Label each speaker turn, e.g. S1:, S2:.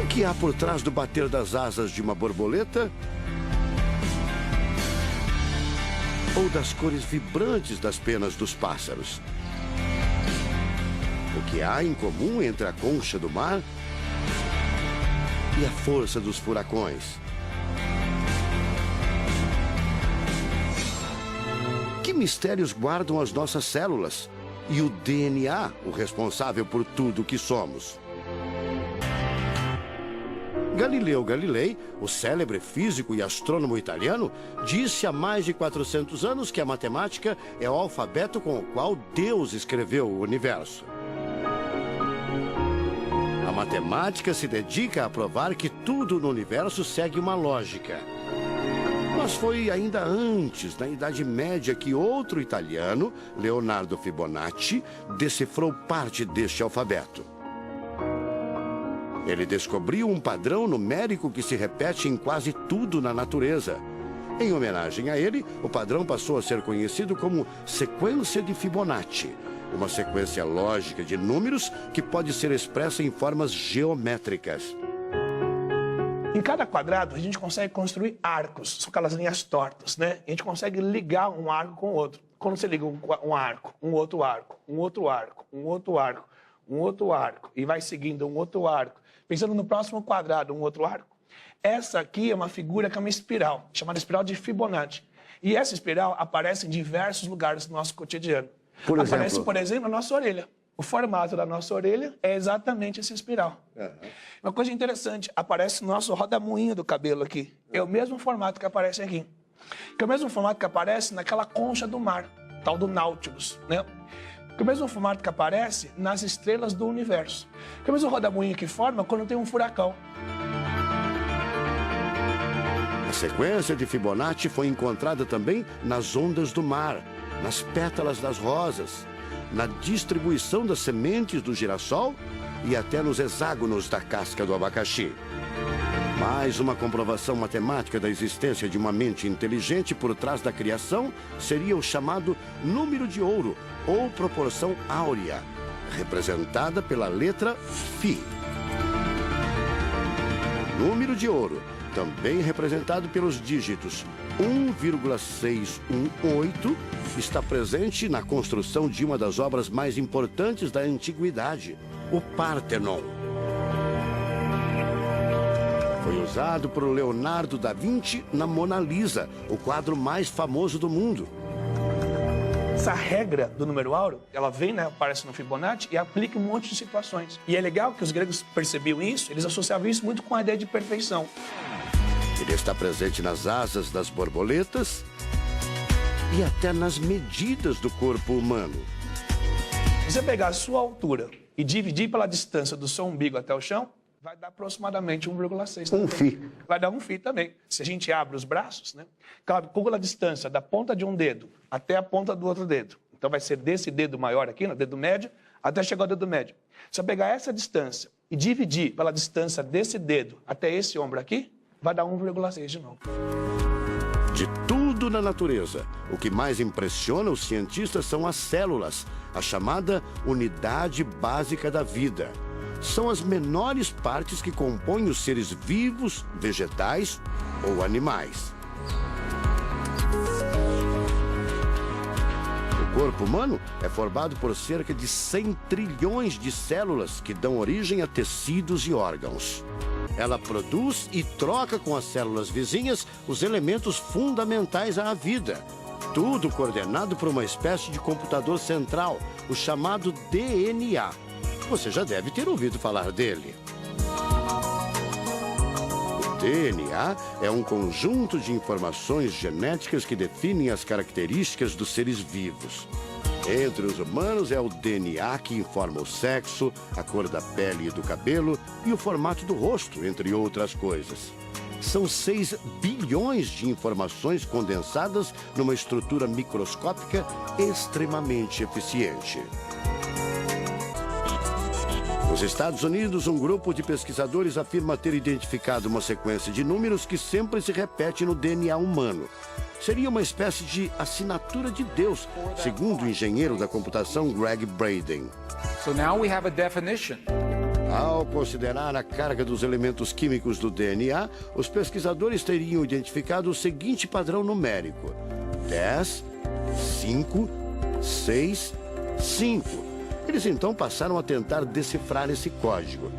S1: que há por trás do bater das asas de uma borboleta? Ou das cores vibrantes das penas dos pássaros? O que há em comum entre a concha do mar e a força dos furacões? Que mistérios guardam as nossas células e o DNA, o responsável por tudo que somos? Galileu Galilei, o célebre físico e astrônomo italiano, disse há mais de 400 anos que a matemática é o alfabeto com o qual Deus escreveu o universo. A matemática se dedica a provar que tudo no universo segue uma lógica. Mas foi ainda antes, na Idade Média, que outro italiano, Leonardo Fibonacci, decifrou parte deste alfabeto. Ele descobriu um padrão numérico que se repete em quase tudo na natureza. Em homenagem a ele, o padrão passou a ser conhecido como sequência de Fibonacci, uma sequência lógica de números que pode ser expressa em formas geométricas.
S2: Em cada quadrado, a gente consegue construir arcos, são aquelas linhas tortas, né? A gente consegue ligar um arco com o outro. Quando você liga um arco, um outro arco, um outro arco, um outro arco, um outro arco, e vai seguindo um outro arco, pensando no próximo quadrado, um outro arco. Essa aqui é uma figura que é uma espiral, chamada espiral de Fibonacci. E essa espiral aparece em diversos lugares do nosso cotidiano. Aparece, por exemplo, na nossa orelha. O formato da nossa orelha é exatamente essa espiral. Uma coisa interessante, aparece no nosso rodamuinho do cabelo aqui. É o mesmo formato que aparece aqui. Que é o mesmo formato que aparece naquela concha do mar, tal do Nautilus, né? Que é o mesmo formato que aparece nas estrelas do universo. Que é o mesmo rodamuinho que forma quando tem um furacão.
S1: A sequência de Fibonacci foi encontrada também nas ondas do mar, nas pétalas das rosas, na distribuição das sementes do girassol e até nos hexágonos da casca do abacaxi. Mais uma comprovação matemática da existência de uma mente inteligente por trás da criação seria o chamado número de ouro, ou proporção áurea, representada pela letra Φ. O número de ouro, também representado pelos dígitos 1,618, está presente na construção de uma das obras mais importantes da antiguidade, o Partenon. Foi usado por Leonardo da Vinci na Mona Lisa, o quadro mais famoso do mundo.
S2: Essa regra do número áureo, ela vem, né, aparece no Fibonacci e aplica em um monte de situações. E é legal que os gregos percebiam isso, eles associavam isso muito com a ideia de perfeição.
S1: Ele está presente nas asas das borboletas e até nas medidas do corpo humano.
S2: Se você pegar a sua altura e dividir pela distância do seu umbigo até o chão, vai dar aproximadamente 1,6.
S1: Um φ.
S2: Vai dar um φ também. Se a gente abre os braços, né, calcula a distância da ponta de um dedo até a ponta do outro dedo. Então vai ser desse dedo maior aqui, no dedo médio, até chegar ao dedo médio. Se eu pegar essa distância e dividir pela distância desse dedo até esse ombro aqui, vai dar 1,6 de novo.
S1: De tudo na natureza, o que mais impressiona os cientistas são as células, a chamada unidade básica da vida. São as menores partes que compõem os seres vivos, vegetais ou animais. O corpo humano é formado por cerca de 100 trilhões de células que dão origem a tecidos e órgãos. Ela produz e troca com as células vizinhas os elementos fundamentais à vida. Tudo coordenado por uma espécie de computador central, o chamado DNA. Você já deve ter ouvido falar dele. O DNA é um conjunto de informações genéticas que definem as características dos seres vivos. Entre os humanos é o DNA que informa o sexo, a cor da pele e do cabelo e o formato do rosto, entre outras coisas. São 6 bilhões de informações condensadas numa estrutura microscópica extremamente eficiente. Nos Estados Unidos, um grupo de pesquisadores afirma ter identificado uma sequência de números que sempre se repete no DNA humano. Seria uma espécie de assinatura de Deus, segundo o engenheiro da computação Greg Braden.
S3: So now we have a definition.
S1: Ao considerar a carga dos elementos químicos do DNA, os pesquisadores teriam identificado o seguinte padrão numérico: 10, 5, 6, 5. Eles então passaram a tentar decifrar esse código.